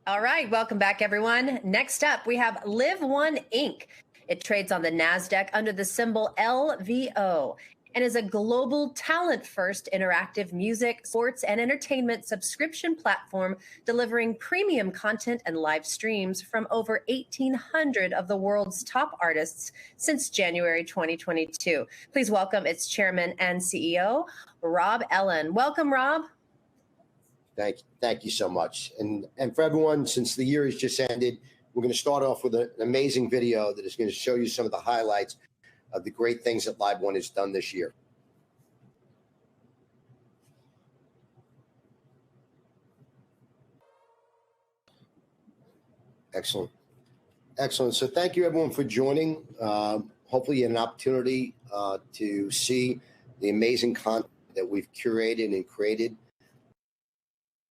All right, welcome back, everyone. Next up, we have LiveOne Inc. It trades on the NASDAQ under the symbol LVO and is a global talent-first interactive music, sports, and entertainment subscription platform delivering premium content and live streams from over 1,800 of the world's top artists since January 2022. Please welcome its chairman and CEO, Rob Ellin. Welcome, Rob. Thank you so much. And for everyone, since the year has just ended, we're going to start off with an amazing video that is going to show you some of the highlights of the great things that LiveOne has done this year. Excellent. Excellent. So thank you, everyone, for joining. Hopefully you had an opportunity to see the amazing content that we've curated and created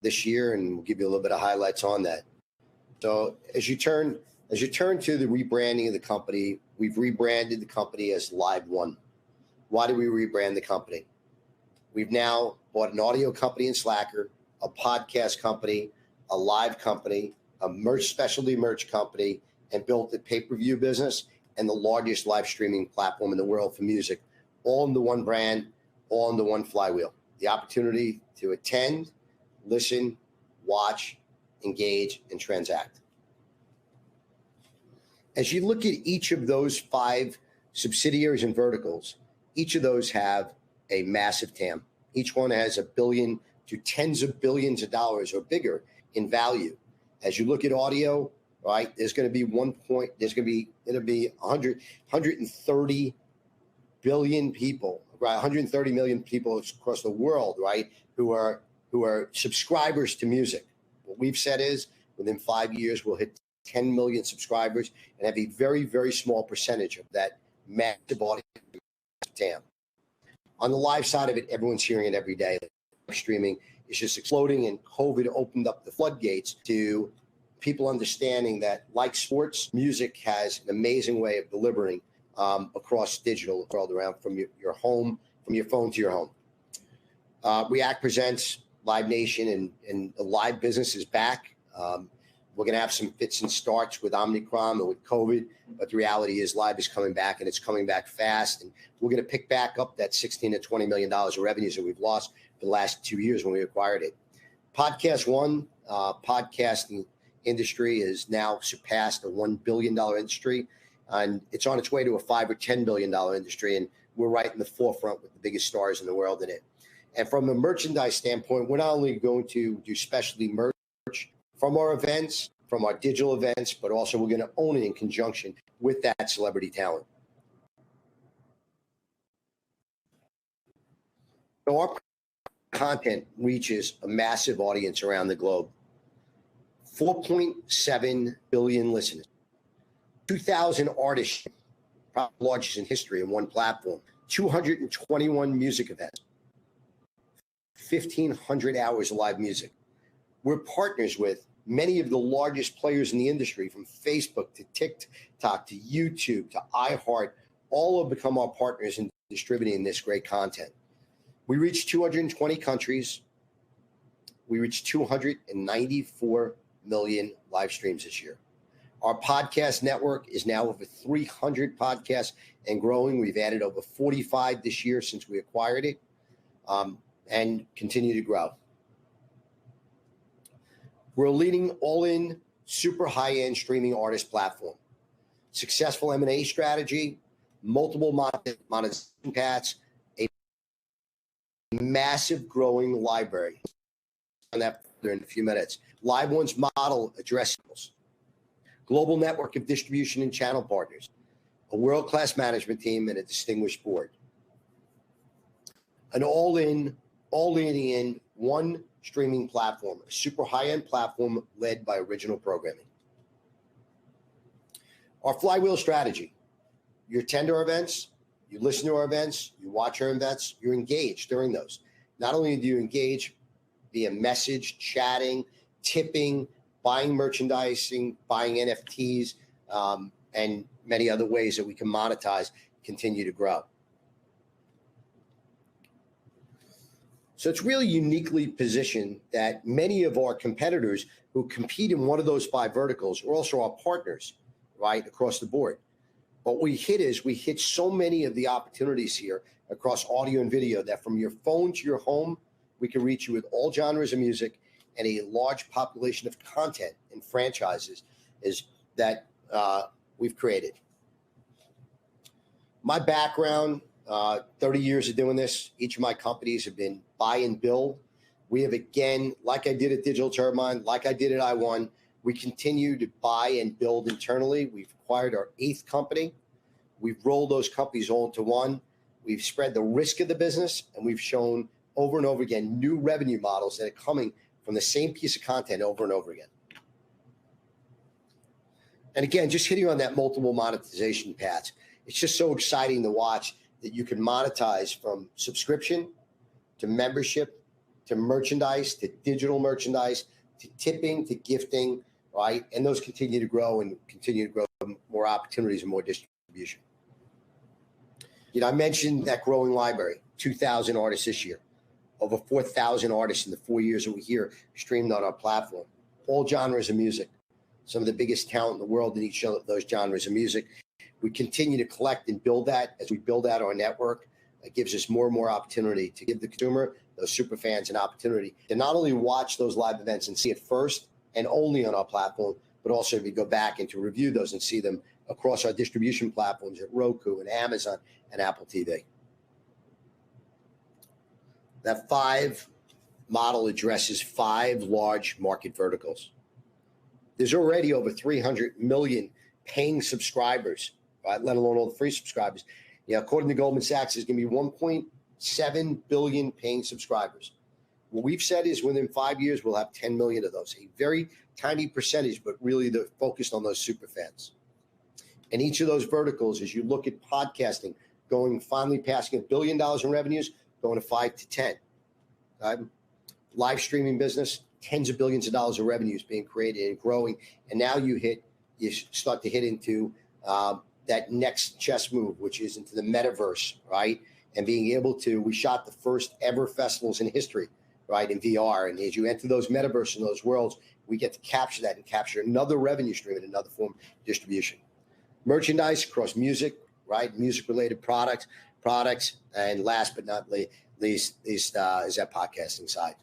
this year, and we'll give you a little bit of highlights on that. So as you turn to the rebranding of the company, we've rebranded the company as LiveOne. Why did we rebrand the company? We've now bought an audio company in Slacker, a podcast company, a live company, a specialty merch company, and built a pay-per-view business and the largest live streaming platform in the world for music, all under one brand, all under one flywheel. The opportunity to attend, listen, watch, engage, and transact. As you look at each of those 5 subsidiaries and verticals, each of those have a massive TAM. Each one has $1 billion to tens of billions of dollars or bigger in value. As you look at audio, right, there's going to be 130 billion people, right, 130 million people across the world, right, who are subscribers to music. What we've said is within 5 years, we'll hit 10 million subscribers and have a very, very small percentage of that massive audience TAM. On the live side of it, everyone's hearing it every day. Streaming is just exploding, and COVID opened up the floodgates to people understanding that, like sports, music has an amazing way of delivering across digital world around from your home, from your phone to your home. React presents Live Nation, and the live business is back. We're going to have some fits and starts with Omicron and with COVID, but the reality is live is coming back, and it's coming back fast. And we're going to pick back up that $16 to $20 million of revenues that we've lost for the last 2 years when we acquired it. Podcasting industry is now surpassed a $1 billion industry, and it's on its way to a $5 or $10 billion industry, and we're right in the forefront with the biggest stars in the world in it. And from a merchandise standpoint, we're not only going to do specialty merch from our events, from our digital events, but also we're going to own it in conjunction with that celebrity talent. So our content reaches a massive audience around the globe. 4.7 billion listeners, 2,000 artists, probably the largest in history in one platform, 221 music events, 1,500 hours of live music. We're partners with many of the largest players in the industry, from Facebook to TikTok to YouTube to iHeart. All have become our partners in distributing this great content. We reached 220 countries. We reached 294 million live streams this year. Our podcast network is now over 300 podcasts and growing. We've added over 45 this year since we acquired it, and continue to grow. We're a leading all-in, super high-end streaming artist platform. Successful M&A strategy, multiple monetization paths, a massive growing library. On that in a few minutes. LiveOne's model addresses global network of distribution and channel partners, a world-class management team, and a distinguished board. An all-in one streaming platform, a super high-end platform led by original programming. Our flywheel strategy: you attend our events, you listen to our events, you watch our events, you're engaged during those. Not only do you engage via message, chatting, tipping, buying merchandising, buying NFTs, and many other ways that we can monetize, continue to grow. So it's really uniquely positioned that many of our competitors who compete in one of those 5 verticals are also our partners, right, across the board. What we hit so many of the opportunities here across audio and video that from your phone to your home, we can reach you with all genres of music and a large population of content and franchises is that we've created. My background, 30 years of doing this. Each of my companies have been buy and build. We have, again, like I did at Digital Turbine, like I did at LiveOne, we continue to buy and build internally. We've acquired our 8th company. We've rolled those companies all into one. We've spread the risk of the business, and we've shown over and over again new revenue models that are coming from the same piece of content over and over again. And again, just hitting on that multiple monetization paths, it's just so exciting to watch that you can monetize from subscription to membership to merchandise to digital merchandise to tipping to gifting, right? And those continue to grow and continue to grow more opportunities and more distribution. I mentioned that growing library, 2,000 artists this year, over 4,000 artists in the 4 years that we're here streamed on our platform, all genres of music, some of the biggest talent in the world in each of those genres of music. We continue to collect and build that as we build out our network. It gives us more and more opportunity to give the consumer, those super fans, an opportunity to not only watch those live events and see it first and only on our platform, but also to go back and to review those and see them across our distribution platforms at Roku and Amazon and Apple TV. That 5 model addresses 5 large market verticals. There's already over 300 million paying subscribers, right? Let alone all the free subscribers. According to Goldman Sachs, there's going to be 1.7 billion paying subscribers. What we've said is within 5 years, we'll have 10 million of those, a very tiny percentage, but really they're focused on those super fans. And each of those verticals, as you look at podcasting, finally passing $1 billion in revenues, going to 5 to 10. Live streaming business, tens of billions of dollars of revenues being created and growing. And now you start to hit into that next chess move, which is into the metaverse, right? And being able to, we shot the first ever festivals in history, right, in VR. And as you enter those metaverse and those worlds, we get to capture that and capture another revenue stream in another form of distribution. Merchandise across music, right? Music-related products, and last but not least is that podcasting side.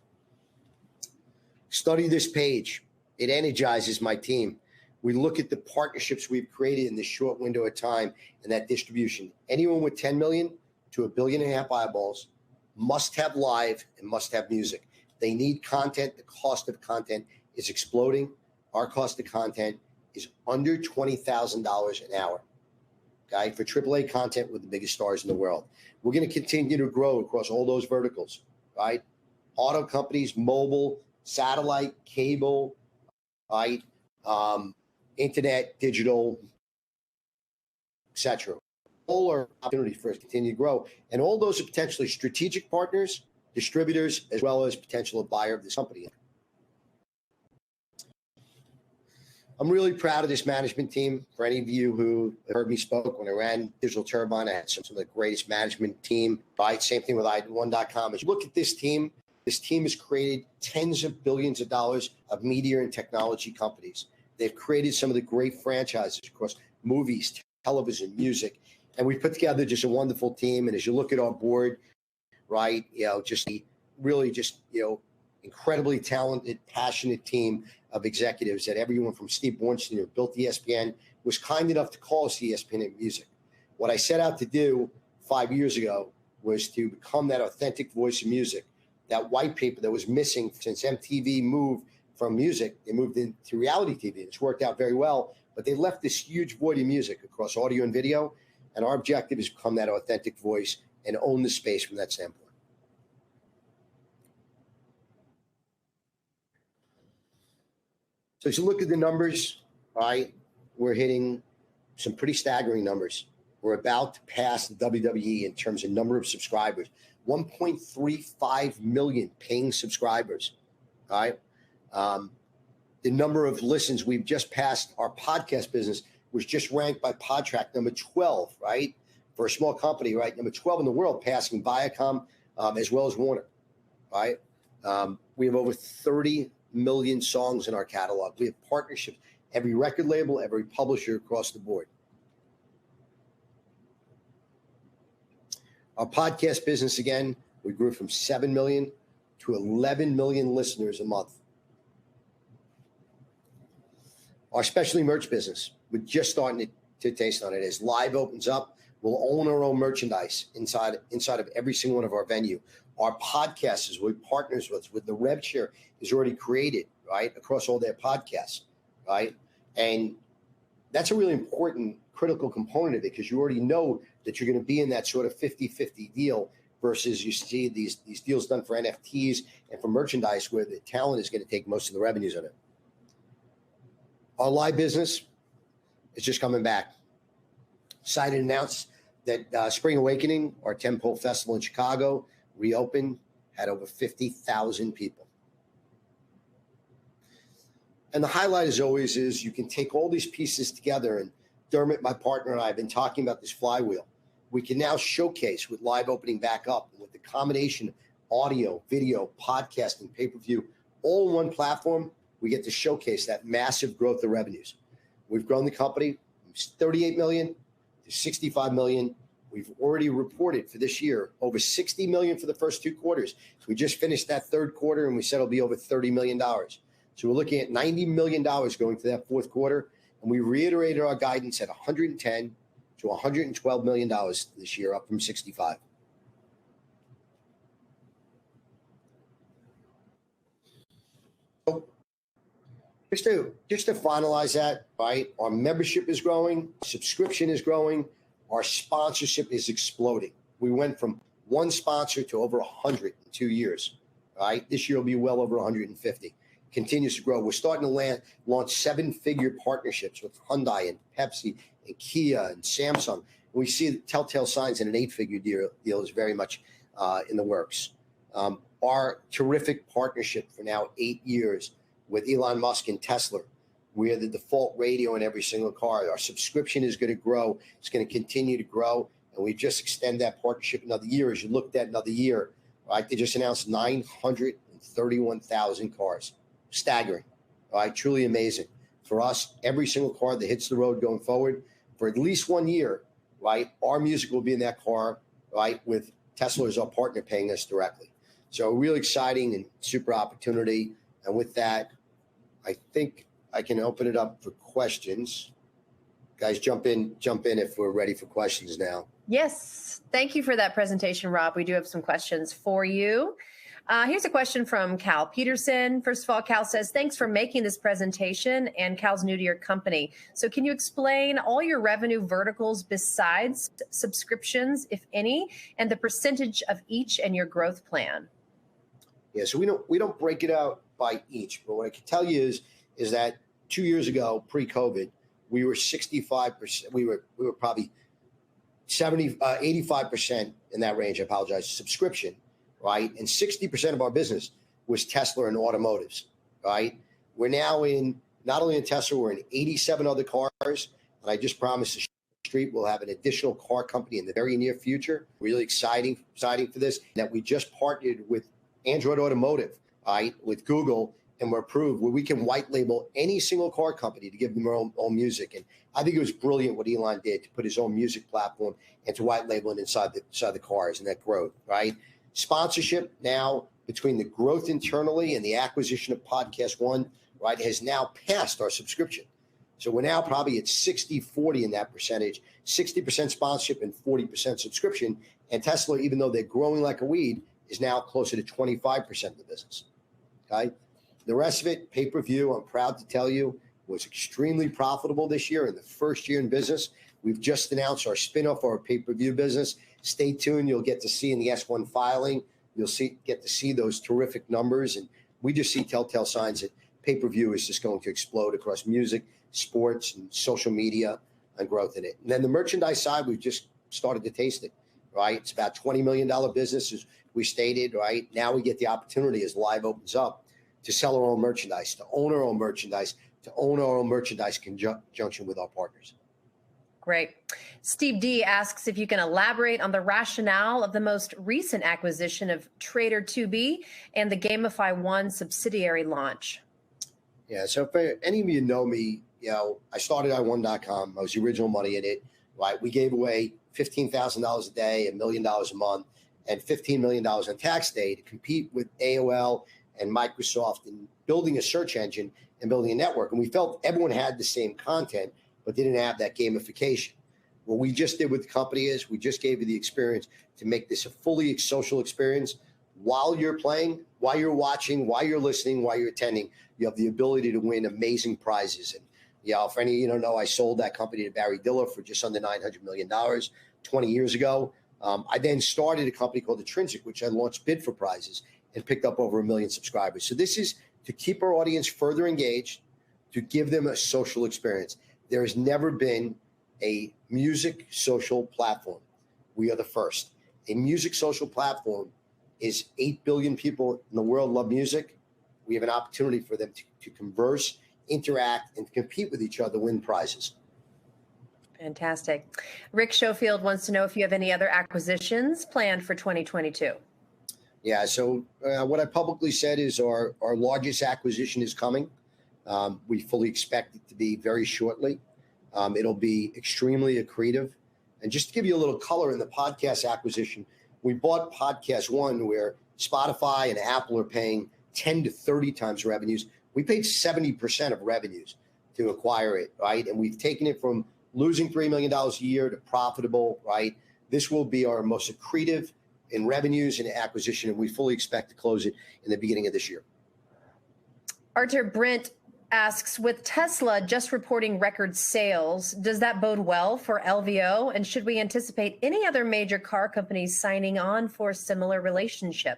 Study this page. It energizes my team. We look at the partnerships we've created in this short window of time and that distribution. Anyone with 10 million to 1.5 billion eyeballs must have live and must have music. They need content. The cost of content is exploding. Our cost of content is under $20,000 an hour, okay, for AAA content with the biggest stars in the world. We're going to continue to grow across all those verticals, right? Auto companies, mobile, satellite, cable, right? Internet, digital, etc. All are opportunities for us to continue to grow. And all those are potentially strategic partners, distributors, as well as potential buyer of this company. I'm really proud of this management team. For any of you who heard me spoke when I ran Digital Turbine, I had some of the greatest management team. Right? Same thing with LiveOne.com. As you look at this team has created tens of billions of dollars of media and technology companies. They've created some of the great franchises across movies, television, music, and we've put together just a wonderful team. And as you look at our board, right, incredibly talented, passionate team of executives that everyone from Steve Bornstein, who built ESPN, was kind enough to call us ESPN Music. What I set out to do 5 years ago was to become that authentic voice of music, that white paper that was missing since MTV moved from music. They moved into reality TV. It's worked out very well, but they left this huge void of music across audio and video. And our objective is to become that authentic voice and own the space from that standpoint. So as you look at the numbers, right, we're hitting some pretty staggering numbers. We're about to pass the WWE in terms of number of subscribers, 1.35 million paying subscribers, right? The number of listens, we've just passed our podcast business, was just ranked by Podtrac number 12, right? For a small company, right? Number 12 in the world, passing Viacom as well as Warner. right? We have over 30 million songs in our catalog. We have partnerships, every record label, every publisher across the board. Our podcast business, again, we grew from 7 million to 11 million listeners a month. Our specialty merch business, we're just starting to taste on it. As Live opens up, we'll own our own merchandise inside of every single one of our venue. Our podcasters, we partners with the rev share is already created, right, across all their podcasts, right? And that's a really important, critical component of it, because you already know that you're going to be in that sort of 50-50 deal versus you see these deals done for NFTs and for merchandise where the talent is going to take most of the revenues on it. Our live business is just coming back. Excited to announce that Spring Awakening, our 10-pole festival in Chicago, reopened, had over 50,000 people. And the highlight, as always, is you can take all these pieces together, and Dermot, my partner, and I have been talking about this flywheel. We can now showcase with Live opening back up, and with the combination of audio, video, podcasting, pay-per-view, all in one platform, we get to showcase that massive growth of revenues. We've grown the company from 38 million to 65 million. We've already reported for this year over 60 million for the first 2 quarters. So we just finished that third quarter, and we said it'll be over $30 million. So we're looking at $90 million going to that fourth quarter. And we reiterated our guidance at 110 to $112 million this year, up from 65. So just to finalize that, right? Our membership is growing, subscription is growing, our sponsorship is exploding. We went from 1 sponsor to over 100 in 2 years, right? This year will be well over 150. Continues to grow. We're starting to launch 7-figure partnerships with Hyundai and Pepsi and Kia and Samsung. We see the telltale signs, and an 8-figure deal is very much in the works. Our terrific partnership for now 8 years with Elon Musk and Tesla. We are the default radio in every single car. Our subscription is going to grow. It's going to continue to grow. And we just extend that partnership another year. As you looked at another year, right? They just announced 931,000 cars. Staggering, right? Truly amazing. For us, every single car that hits the road going forward for at least 1 year, right? Our music will be in that car, right? With Tesla as our partner paying us directly. So really exciting and super opportunity. And with that, I think I can open it up for questions. Guys, jump in if we're ready for questions now. Yes. Thank you for that presentation, Rob. We do have some questions for you. Here's a question from Cal Peterson. First of all, Cal says, thanks for making this presentation, and Cal's new to your company. So can you explain all your revenue verticals besides subscriptions, if any, and the percentage of each and your growth plan? Yeah, so we don't break it out by each, but what I can tell you is that 2 years ago, pre-COVID, we were 65%, we were probably 85% in that range, I apologize, subscription. Right? And 60% of our business was Tesla and automotives, right? We're now in, not only in Tesla, we're in 87 other cars. And I just promised the street we'll have an additional car company in the very near future. Really exciting for this, that we just partnered with Android Automotive, right? With Google, and we're approved where we can white label any single car company to give them their own music. And I think it was brilliant what Ellin did to put his own music platform and to white label it inside the cars and that growth, right? Sponsorship now, between the growth internally and the acquisition of Podcast One, right, has now passed our subscription. So we're now probably at 60-40 in that percentage, 60% sponsorship and 40% subscription. And Tesla, even though they're growing like a weed, is now closer to 25% of the business. Okay. The rest of it, pay-per-view, I'm proud to tell you, was extremely profitable this year in the first year in business. We've just announced our spinoff, our pay-per-view business. Stay tuned. You'll get to see in the S1 filing. You'll get to see those terrific numbers. And we just see telltale signs that pay-per-view is just going to explode across music, sports, and social media and growth in it. And then the merchandise side, we've just started to taste it, right? It's about $20 million business, as we stated, right? Now we get the opportunity as Live opens up to sell our own merchandise, to own our own merchandise, to own our own merchandise conjunction with our partners. Great. Steve D asks if you can elaborate on the rationale of the most recent acquisition of Trader2B and the Gamify1 subsidiary launch. Yeah, so for any of you know me, I started LiveOne.com. I was the original money in it, right? We gave away $15,000 a day, $1 million a month, and $15 million on tax day to compete with AOL and Microsoft in building a search engine and building a network. And we felt everyone had the same content, but didn't have that gamification. What we just did with the company is we just gave you the experience to make this a fully social experience. While you're playing, while you're watching, while you're listening, while you're attending, you have the ability to win amazing prizes. And for any of you don't know, I sold that company to Barry Diller for just under $900 million 20 years ago. I then started a company called Intrinsic, which I launched bid for prizes and picked up over 1 million subscribers. So this is to keep our audience further engaged, to give them a social experience. There has never been a music social platform. We are the first. A music social platform is 8 billion people in the world love music. We have an opportunity for them to converse, interact, and compete with each other, win prizes. Fantastic. Rick Schofield wants to know if you have any other acquisitions planned for 2022. Yeah, so what I publicly said is our largest acquisition is coming. We fully expect it to be very shortly. It'll be extremely accretive. And just to give you a little color in the podcast acquisition, we bought Podcast One, where Spotify and Apple are paying 10 to 30 times revenues. We paid 70% of revenues to acquire it, right? And we've taken it from losing $3 million a year to profitable, right? This will be our most accretive in revenues and acquisition, and we fully expect to close it in the beginning of this year. Arthur Brent asks, with Tesla just reporting record sales, does that bode well for LVO? And should we anticipate any other major car companies signing on for a similar relationship?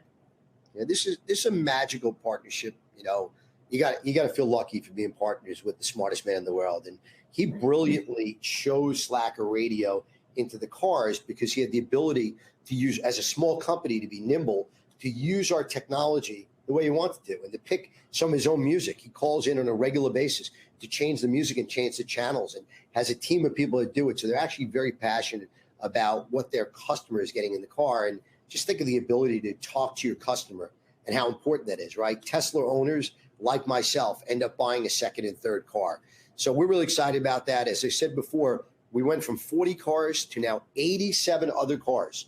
Yeah, this is a magical partnership. You got to feel lucky for being partners with the smartest man in the world. And he brilliantly chose Slacker Radio into the cars because he had the ability to use, as a small company, to be nimble, to use our technology the way he wanted to, and to pick some of his own music. He calls in on a regular basis to change the music and change the channels, and has a team of people that do it. So they're actually very passionate about what their customer is getting in the car. And just think of the ability to talk to your customer and how important that is, right? Tesla owners, like myself, end up buying a second and third car. So we're really excited about that. As I said before, we went from 40 cars to now 87 other cars.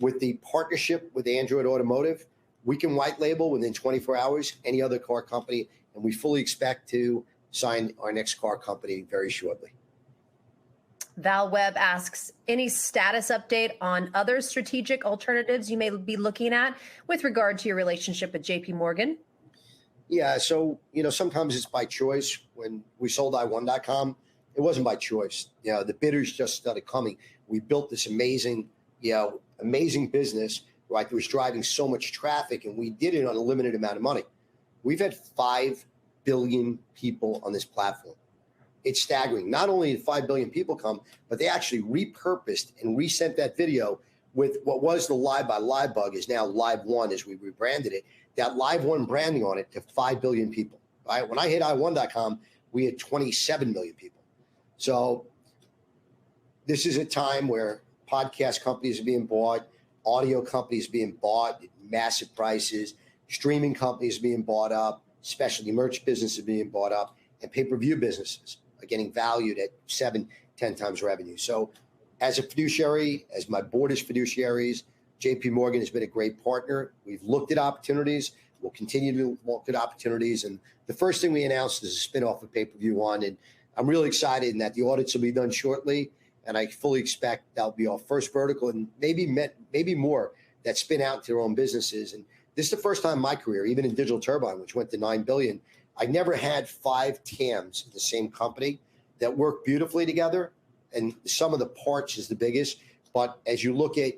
With the partnership with Android Automotive, we can white label within 24 hours any other car company, and we fully expect to sign our next car company very shortly. Val Webb asks, any status update on other strategic alternatives you may be looking at with regard to your relationship with JP Morgan? Yeah, so, sometimes it's by choice. When we sold i1.com, it wasn't by choice. The bidders just started coming. We built this amazing business, right, that was driving so much traffic, and we did it on a limited amount of money. We've had 5 billion people on this platform. It's staggering. Not only did 5 billion people come, but they actually repurposed and resent that video with what was the Live by Live bug is now LiveOne, as we rebranded it, that LiveOne branding on it to 5 billion people, right? When I hit i1.com, we had 27 million people. So this is a time where podcast companies are being bought, audio companies being bought at massive prices, streaming companies being bought up, specialty merch businesses being bought up, and pay-per-view businesses are getting valued at 7-10 times revenue. So as a fiduciary, as my board is fiduciaries, JP Morgan has been a great partner. We've looked at opportunities. We'll continue to look at opportunities. And the first thing we announced is a spinoff of Pay-Per-View One. And I'm really excited in that the audits will be done shortly. And I fully expect that'll be our first vertical, and maybe more, that spin out to their own businesses. And this is the first time in my career, even in Digital Turbine, which went to $9 billion, I never had 5 TAMs in the same company that work beautifully together. And some of the parts is the biggest. But as you look at,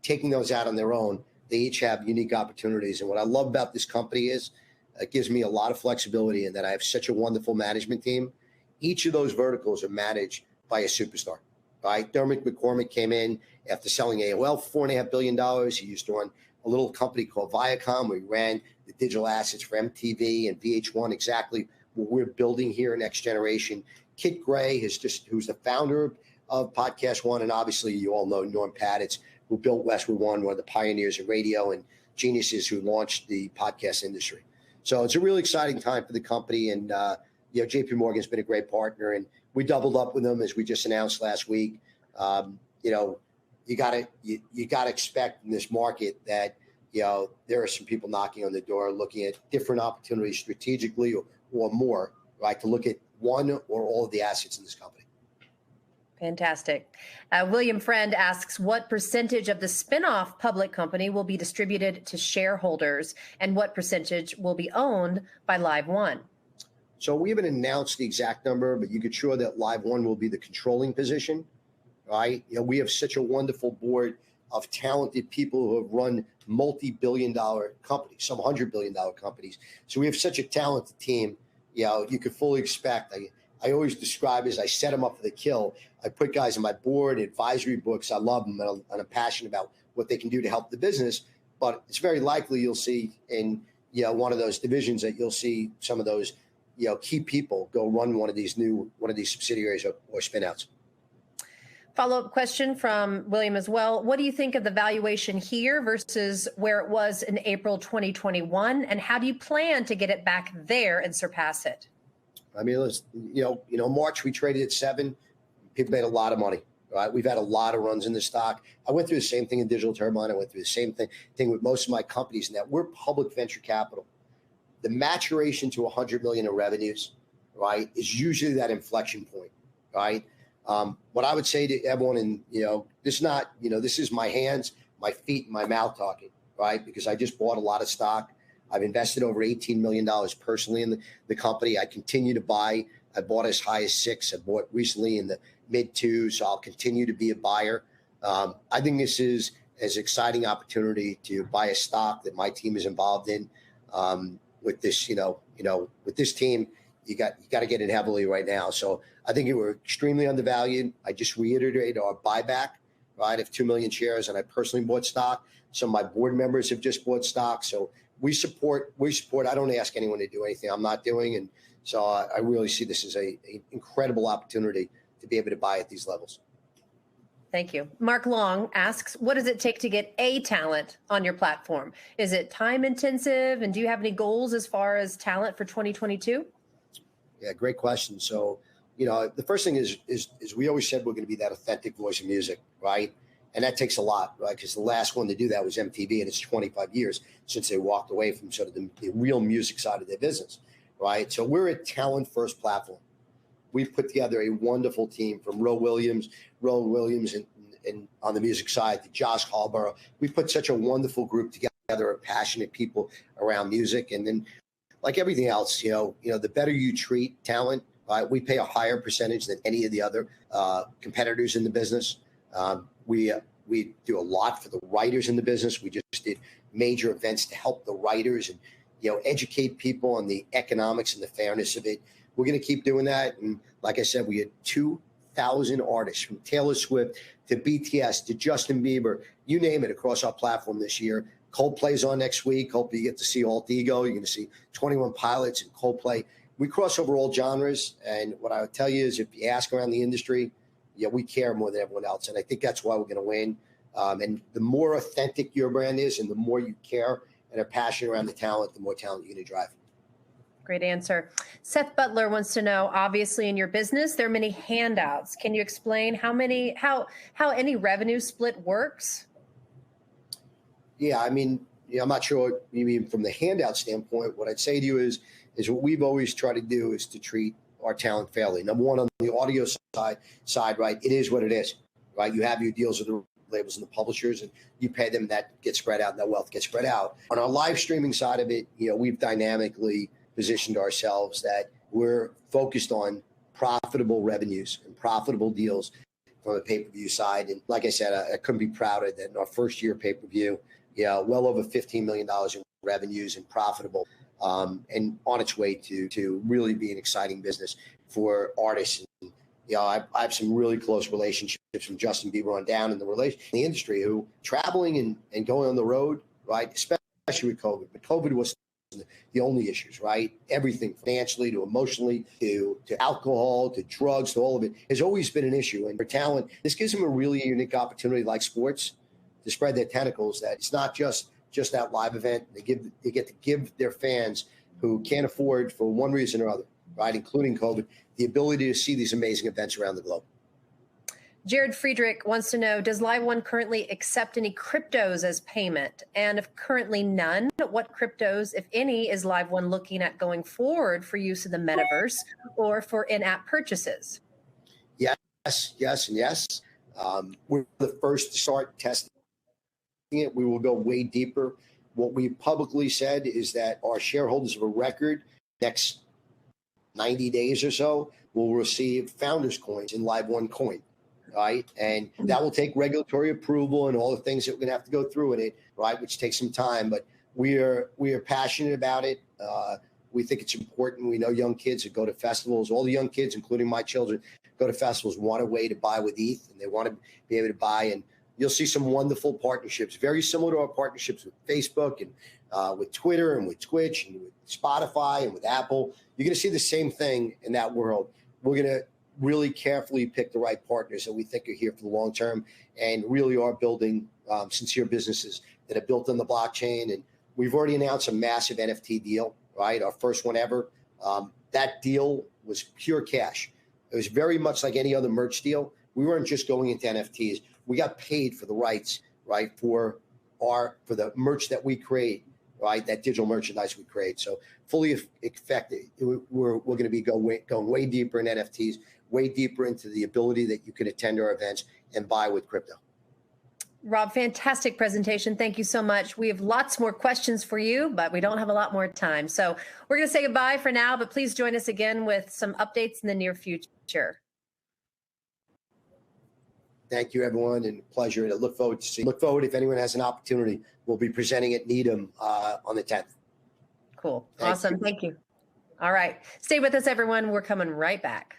taking those out on their own, they each have unique opportunities. And what I love about this company is it gives me a lot of flexibility in that I have such a wonderful management team. Each of those verticals are managed by a superstar, right? Dermot McCormick came in after selling AOL for $4.5 billion. He used to run a little company called Viacom, where he ran the digital assets for MTV and VH1, exactly what we're building here, Next Generation. Kit Gray who's the founder of Podcast One, and obviously you all know Norm Patitz, who built Westwood One, one of the pioneers of radio and geniuses who launched the podcast industry. So it's a really exciting time for the company, and JP Morgan's been a great partner, and we doubled up with them as we just announced last week. You gotta expect in this market that there are some people knocking on the door, looking at different opportunities strategically or more, right, to look at one or all of the assets in this company. Fantastic. William Friend asks, what percentage of the Spinoff public company will be distributed to shareholders, and what percentage will be owned by LiveOne? So we haven't announced the exact number, but you could sure that LiveOne will be the controlling position, right? We have such a wonderful board of talented people who have run multi-billion-dollar companies, some $100 billion companies. So we have such a talented team. You could fully expect. I always describe as I set them up for the kill. I put guys on my board, advisory books. I love them, and I'm passionate about what they can do to help the business. But it's very likely you'll see in one of those divisions that you'll see some of those key people go run one of these subsidiaries or spinouts. Follow-up question from William as well. What do you think of the valuation here versus where it was in April 2021? And how do you plan to get it back there and surpass it? I mean, March we traded at 7. People made a lot of money, right? We've had a lot of runs in the stock. I went through the same thing in Digital Turbine. I went through the same thing with most of my companies, and that we're public venture capital. The maturation to 100 million in revenues, right, is usually that inflection point, right? What I would say to everyone, and this is my hands, my feet, and my mouth talking, right? Because I just bought a lot of stock. I've invested over $18 million personally in the company. I continue to buy. I bought as high as 6. I bought recently in the mid 2s, so I'll continue to be a buyer. I think this is as exciting opportunity to buy a stock that my team is involved in. With this, with this team, you got to get in heavily right now. So I think we're extremely undervalued. I just reiterated our buyback, right, of 2 million shares, and I personally bought stock. Some of my board members have just bought stock. So we support. I don't ask anyone to do anything I'm not doing, and so I really see this as an incredible opportunity to be able to buy at these levels. Thank you. Mark Long asks, what does it take to get a talent on your platform? Is it time intensive? And do you have any goals as far as talent for 2022? Yeah, great question. So, the first thing is we always said we're going to be that authentic voice of music, right? And that takes a lot, right? Because the last one to do that was MTV, and it's 25 years since they walked away from sort of the real music side of their business, right? So we're a talent-first platform. We've put together a wonderful team from Roe Williams, and on the music side to Josh Hallborough. We put such a wonderful group together of passionate people around music. And then, like everything else, the better you treat talent, we pay a higher percentage than any of the other competitors in the business. We do a lot for the writers in the business. We just did major events to help the writers and educate people on the economics and the fairness of it. We're going to keep doing that. And like I said, we had 2,000 artists from Taylor Swift to BTS to Justin Bieber, you name it, across our platform this year. Coldplay's on next week. Hopefully you get to see Alt Ego. You're going to see 21 Pilots and Coldplay. We cross over all genres. And what I would tell you is if you ask around the industry, we care more than everyone else. And I think that's why we're going to win. And the more authentic your brand is and the more you care and are passionate around the talent, the more talent you're going to drive. Great answer. Seth Butler wants to know, obviously in your business, there are many handouts. Can you explain how any revenue split works? Yeah, I mean, I'm not sure what you mean from the handout standpoint. What I'd say to you is what we've always tried to do is to treat our talent fairly. Number one, on the audio side, right, it is what it is, right? You have your deals with the labels and the publishers, and you pay them, that gets spread out, and that wealth gets spread out. On our live streaming side of it, we've dynamically positioned ourselves that we're focused on profitable revenues and profitable deals from the pay-per-view side. And like I said, I couldn't be prouder that in our first year pay-per-view, well over $15 million in revenues and profitable, and on its way to really be an exciting business for artists. And, I have some really close relationships from Justin Bieber on down in the industry who traveling and going on the road, right, especially with COVID. But COVID was the only issues, right? Everything financially to emotionally to alcohol to drugs to all of it has always been an issue. And for talent, this gives them a really unique opportunity, like sports, to spread their tentacles. That it's not just that live event. They get to give their fans who can't afford for one reason or other, right, including COVID, the ability to see these amazing events around the globe. Jared Friedrich wants to know, does LiveOne currently accept any cryptos as payment? And if currently none, what cryptos, if any, is LiveOne looking at going forward for use in the metaverse or for in-app purchases? Yes, and yes. We're the first to start testing it. We will go way deeper. What we publicly said is that our shareholders of a record next 90 days or so will receive founders coins in LiveOne coin. Right. And that will take regulatory approval and all the things that we're going to have to go through in it. Right. Which takes some time. But we are passionate about it. We think it's important. We know young kids that go to festivals, all the young kids, including my children, go to festivals, want a way to buy with ETH, and they want to be able to buy. And you'll see some wonderful partnerships, very similar to our partnerships with Facebook and with Twitter and with Twitch and with Spotify and with Apple. You're going to see the same thing in that world. We're going to really carefully pick the right partners that we think are here for the long term and really are building sincere businesses that are built on the blockchain. And we've already announced a massive NFT deal, right? Our first one ever. That deal was pure cash. It was very much like any other merch deal. We weren't just going into NFTs. We got paid for the rights, right, for the merch that we create, right, that digital merchandise we create. So fully effective. We're going to be going way deeper in NFTs, way deeper into the ability that you can attend our events and buy with crypto. Rob, fantastic presentation. Thank you so much. We have lots more questions for you, but we don't have a lot more time. So we're going to say goodbye for now, but please join us again with some updates in the near future. Thank you, everyone, and pleasure. And I look forward to seeing. Look forward, if anyone has an opportunity, we'll be presenting at Needham on the 10th. Cool. Awesome. Thank you. All right. Stay with us, everyone. We're coming right back.